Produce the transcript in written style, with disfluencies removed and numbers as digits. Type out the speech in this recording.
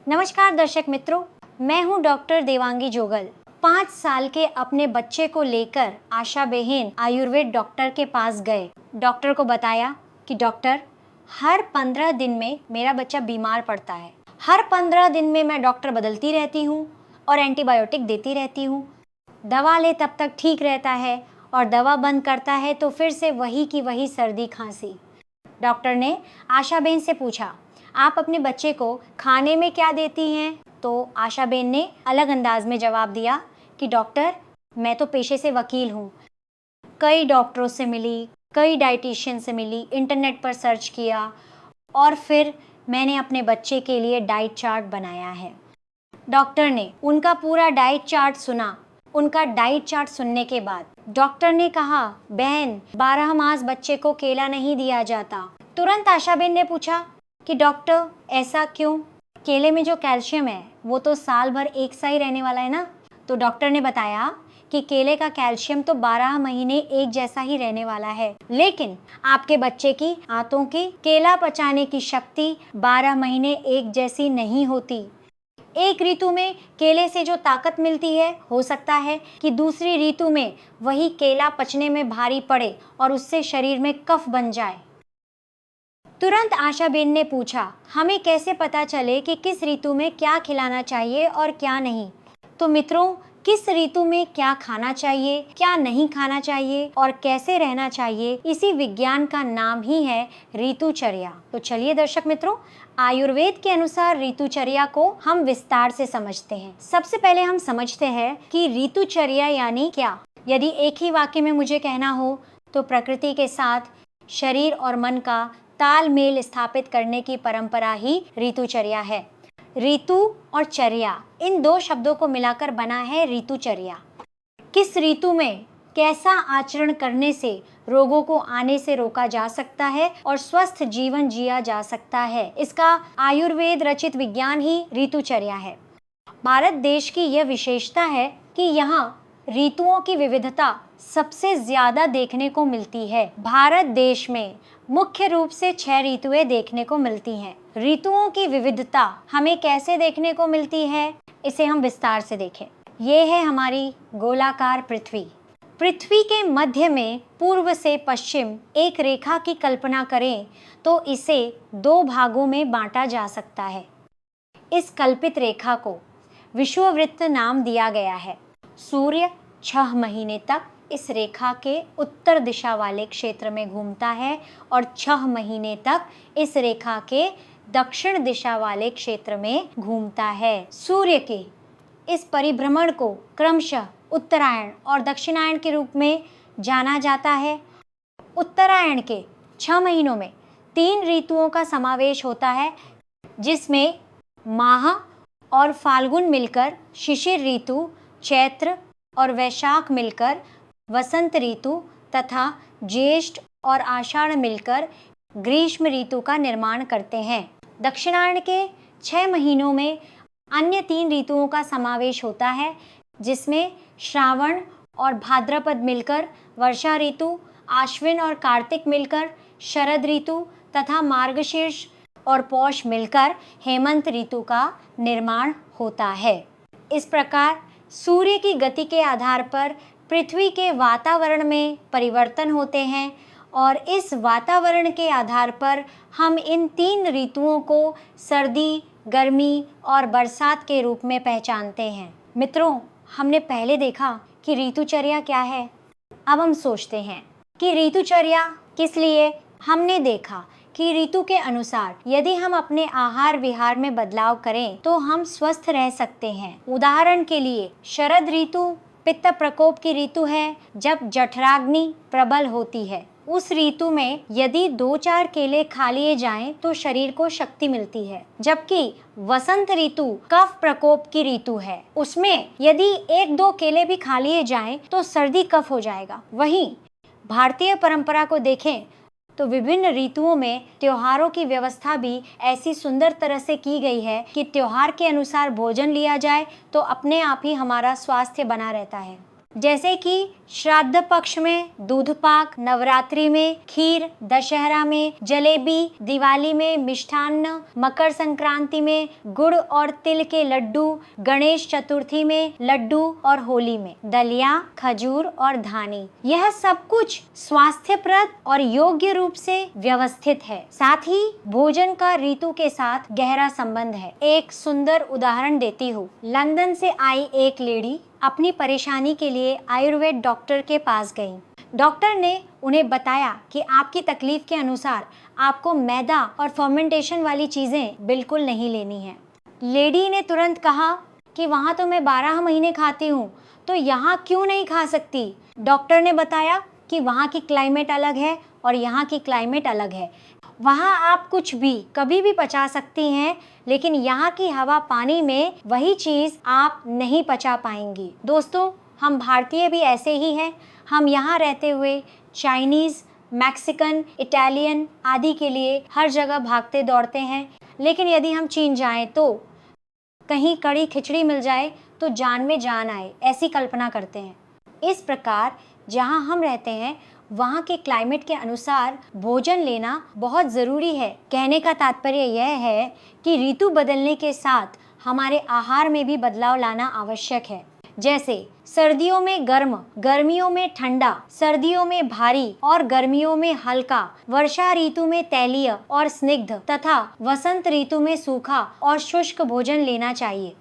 नमस्कार दर्शक मित्रों, मैं हूं डॉक्टर देवांगी जोगल। 5 साल के अपने बच्चे को लेकर आशा बहन आयुर्वेद डॉक्टर के पास गए। डॉक्टर को बताया कि डॉक्टर, हर 15 दिन में मेरा बच्चा बीमार पड़ता है। हर 15 दिन में मैं डॉक्टर बदलती रहती हूँ और एंटीबायोटिक देती रहती हूँ। दवा ले तब तक ठीक रहता है और दवा बंद करता है तो फिर से वही की वही सर्दी खांसी। डॉक्टर ने आशा बहन से पूछा, आप अपने बच्चे को खाने में क्या देती हैं? तो आशा बहन ने अलग अंदाज में जवाब दिया कि डॉक्टर, मैं तो पेशे से वकील हूँ। कई डॉक्टरों से मिली, कई डाइटिशियन से मिली, इंटरनेट पर सर्च किया और फिर मैंने अपने बच्चे के लिए डाइट चार्ट बनाया है। डॉक्टर ने उनका पूरा डाइट चार्ट सुना। उनका डाइट चार्ट सुनने के बाद डॉक्टर ने कहा, बहन, 12 मास बच्चे को केला नहीं दिया जाता। तुरंत आशा बहन ने पूछा कि डॉक्टर, ऐसा क्यों? केले में जो कैल्शियम है वो तो साल भर एक सा ही रहने वाला है ना। तो डॉक्टर ने बताया कि केले का कैल्शियम तो 12 महीने एक जैसा ही रहने वाला है, लेकिन आपके बच्चे की आंतों की केला पचाने की शक्ति 12 महीने एक जैसी नहीं होती। एक ऋतु में केले से जो ताकत मिलती है, हो सकता है कि दूसरी ऋतु में वही केला पचने में भारी पड़े और उससे शरीर में कफ बन जाए। तुरंत आशा बेन ने पूछा, हमें कैसे पता चले कि किस ऋतु में क्या खिलाना चाहिए और क्या नहीं? तो मित्रों, किस ऋतु में क्या खाना चाहिए, क्या नहीं खाना चाहिए और कैसे रहना चाहिए, इसी विज्ञान का नाम ही है ऋतुचर्या। तो चलिए दर्शक मित्रों, आयुर्वेद के अनुसार ऋतुचर्या को हम विस्तार से समझते हैं। सबसे पहले हम समझते हैं कि ऋतुचर्या यानी क्या। यदि एक ही वाक्य में मुझे कहना हो तो प्रकृति के साथ शरीर और मन का तालमेल स्थापित करने की परंपरा ही ऋतुचर्या है। ऋतु और चर्या, इन दो शब्दों को मिलाकर बना है ऋतुचर्या। किस ऋतु में कैसा आचरण करने से रोगों को आने से रोका जा सकता है और स्वस्थ जीवन जिया जा सकता है, इसका आयुर्वेद रचित विज्ञान ही ऋतुचर्या है। भारत देश की यह विशेषता है कि यहाँ ऋतुओं की विविधता सबसे ज्यादा देखने को मिलती है। भारत देश में मुख्य रूप से 6 ऋतुएं देखने को मिलती हैं। ऋतुओं की विविधता हमें कैसे देखने को मिलती है, इसे हम विस्तार से देखें। ये है हमारी गोलाकार पृथ्वी। पृथ्वी के मध्य में पूर्व से पश्चिम एक रेखा की कल्पना करें तो इसे 2 भागों में बांटा जा सकता है। इस कल्पित रेखा को विषुववृत्त नाम दिया गया है। सूर्य 6 महीने तक इस रेखा के उत्तर दिशा वाले क्षेत्र में घूमता है और 6 महीने तक इस रेखा के दक्षिण दिशा वाले क्षेत्र में घूमता है। सूर्य के इस परिभ्रमण को क्रमशः उत्तरायण और दक्षिणायन के रूप में जाना जाता है। उत्तरायण के 6 महीनों में 3 ऋतुओं का समावेश होता है, जिसमें माह और फाल्गुन मिलकर शिशिर ऋतु, चैत्र और वैशाख मिलकर वसंत ऋतु तथा ज्येष्ठ और आषाढ़ मिलकर ग्रीष्म ऋतु का निर्माण करते हैं। दक्षिणायन के 6 महीनों में अन्य 3 ऋतुओं का समावेश होता है, जिसमें श्रावण और भाद्रपद मिलकर वर्षा ऋतु, आश्विन और कार्तिक मिलकर शरद ऋतु तथा मार्गशीर्ष और पौष मिलकर हेमंत ऋतु का निर्माण होता है। इस प्रकार सूर्य की गति के आधार पर पृथ्वी के वातावरण में परिवर्तन होते हैं और इस वातावरण के आधार पर हम इन 3 ऋतुओं को सर्दी, गर्मी और बरसात के रूप में पहचानते हैं। मित्रों, हमने पहले देखा कि ऋतुचर्या क्या है। अब हम सोचते हैं कि ऋतुचर्या किस लिए। हमने देखा कि ऋतु के अनुसार यदि हम अपने आहार विहार में बदलाव करें तो हम स्वस्थ रह सकते हैं। उदाहरण के लिए शरद ऋतु पित्त प्रकोप की ऋतु है, जब जठराग्नि प्रबल होती है। उस ऋतु में यदि 2-4 केले खा लिए जाएं तो शरीर को शक्ति मिलती है। जबकि वसंत ऋतु कफ प्रकोप की ऋतु है, उसमें यदि 1-2 केले भी खा लिए जाएं तो सर्दी कफ हो जाएगा। वहीं भारतीय परंपरा को देखें तो विभिन्न ऋतुओं में त्योहारों की व्यवस्था भी ऐसी सुंदर तरह से की गई है कि त्योहार के अनुसार भोजन लिया जाए तो अपने आप ही हमारा स्वास्थ्य बना रहता है। जैसे कि श्राद्ध पक्ष में दूध पाक, नवरात्रि में खीर, दशहरा में जलेबी, दिवाली में मिष्ठान्न, मकर संक्रांति में गुड़ और तिल के लड्डू, गणेश चतुर्थी में लड्डू और होली में दलिया, खजूर और धानी। यह सब कुछ स्वास्थ्यप्रद और योग्य रूप से व्यवस्थित है। साथ ही भोजन का ऋतु के साथ गहरा संबंध है। एक सुंदर उदाहरण देती हूँ। लंदन से आई एक लेडी अपनी परेशानी के लिए आयुर्वेद डॉक्टर के पास गई। डॉक्टर ने उन्हें बताया कि आपकी तकलीफ के अनुसार आपको मैदा और फर्मेंटेशन वाली चीजें बिल्कुल नहीं लेनी है। लेडी ने तुरंत कहा कि वहाँ तो मैं 12 महीने खाती हूँ, तो यहाँ क्यों नहीं खा सकती? डॉक्टर ने बताया कि वहाँ की क्लाइमेट अलग है और यहाँ की क्लाइमेट अलग है। वहाँ आप कुछ भी कभी भी पचा सकती हैं, लेकिन यहाँ की हवा पानी में वही चीज़ आप नहीं पचा पाएंगी। दोस्तों, हम भारतीय भी ऐसे ही हैं। हम यहाँ रहते हुए चाइनीज़, मैक्सिकन, इटालियन आदि के लिए हर जगह भागते दौड़ते हैं, लेकिन यदि हम चीन जाएं तो कहीं कड़ी खिचड़ी मिल जाए तो जान में जान आए, ऐसी कल्पना करते हैं। इस प्रकार जहाँ हम रहते हैं वहाँ के क्लाइमेट के अनुसार भोजन लेना बहुत ज़रूरी है। कहने का तात्पर्य यह है कि ऋतु बदलने के साथ हमारे आहार में भी बदलाव लाना आवश्यक है। जैसे सर्दियों में गर्म, गर्मियों में ठंडा, सर्दियों में भारी और गर्मियों में हल्का, वर्षा ऋतु में तैलीय और स्निग्ध तथा वसंत ऋतु में सूखा और शुष्क भोजन लेना चाहिए।